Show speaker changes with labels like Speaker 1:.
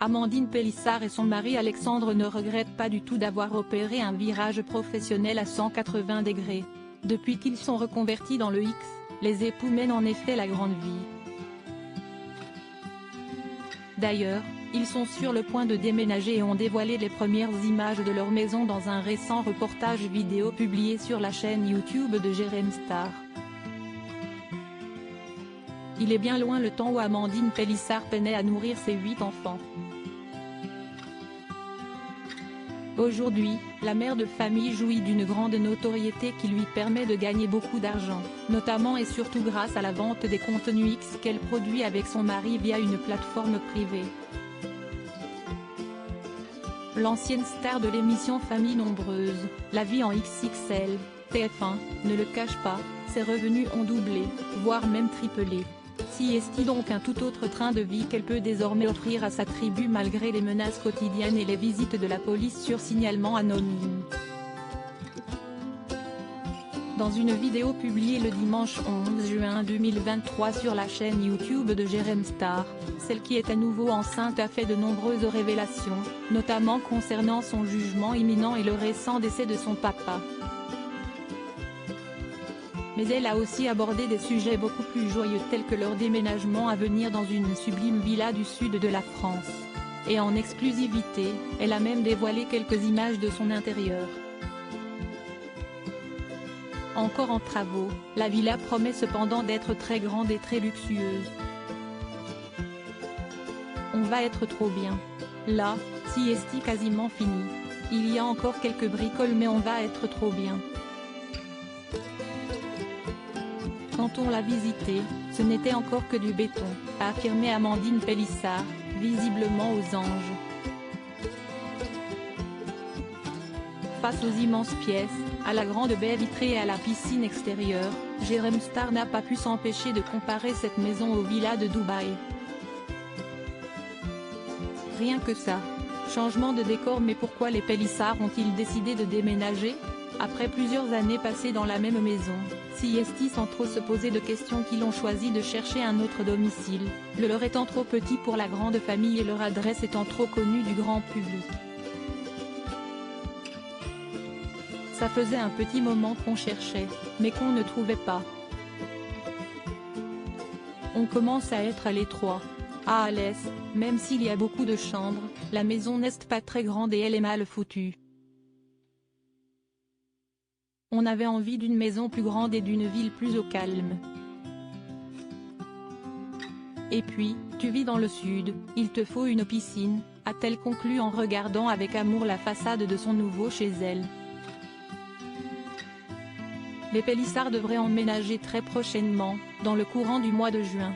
Speaker 1: Amandine Pélissard et son mari Alexandre ne regrettent pas du tout d'avoir opéré un virage professionnel à 180 degrés. Depuis qu'ils sont reconvertis dans le X, les époux mènent en effet la grande vie. D'ailleurs, ils sont sur le point de déménager et ont dévoilé les premières images de leur maison dans un récent reportage vidéo publié sur la chaîne YouTube de Jérém Star. Il est bien loin le temps où Amandine Pélissard peinait à nourrir ses 8 enfants. Aujourd'hui, la mère de famille jouit d'une grande notoriété qui lui permet de gagner beaucoup d'argent, notamment et surtout grâce à la vente des contenus X qu'elle produit avec son mari via une plateforme privée. L'ancienne star de l'émission Famille Nombreuse, La vie en XXL, TF1, ne le cache pas, ses revenus ont doublé, voire même triplé. Si est-il donc un tout autre train de vie qu'elle peut désormais offrir à sa tribu malgré les menaces quotidiennes et les visites de la police sur signalement anonyme. Dans une vidéo publiée le dimanche 11 juin 2023 sur la chaîne YouTube de Jérém Star, celle qui est à nouveau enceinte a fait de nombreuses révélations, notamment concernant son jugement imminent et le récent décès de son papa. Mais elle a aussi abordé des sujets beaucoup plus joyeux tels que leur déménagement à venir dans une sublime villa du sud de la France. Et en exclusivité, elle a même dévoilé quelques images de son intérieur. Encore en travaux, la villa promet cependant d'être très grande et très luxueuse. On va être trop bien. Là, sieste quasiment fini. Il y a encore quelques bricoles mais on va être trop bien. Quand on l'a visité, ce n'était encore que du béton, a affirmé Amandine Pélissard, visiblement aux anges. Face aux immenses pièces, à la grande baie vitrée et à la piscine extérieure, Jérém Star n'a pas pu s'empêcher de comparer cette maison aux villas de Dubaï. Rien que ça. Changement de décor. Mais pourquoi les Pélissard ont-ils décidé de déménager? Après plusieurs années passées dans la même maison, sieste sans trop se poser de questions qu'ils ont choisi de chercher un autre domicile, le leur étant trop petit pour la grande famille et leur adresse étant trop connue du grand public. Ça faisait un petit moment qu'on cherchait, mais qu'on ne trouvait pas. On commence à être à l'étroit. À l'aise, même s'il y a beaucoup de chambres, la maison n'est pas très grande et elle est mal foutue. On avait envie d'une maison plus grande et d'une ville plus au calme. Et puis, tu vis dans le sud, il te faut une piscine, a-t-elle conclu en regardant avec amour la façade de son nouveau chez elle. Les Pélissard devraient emménager très prochainement, dans le courant du mois de juin.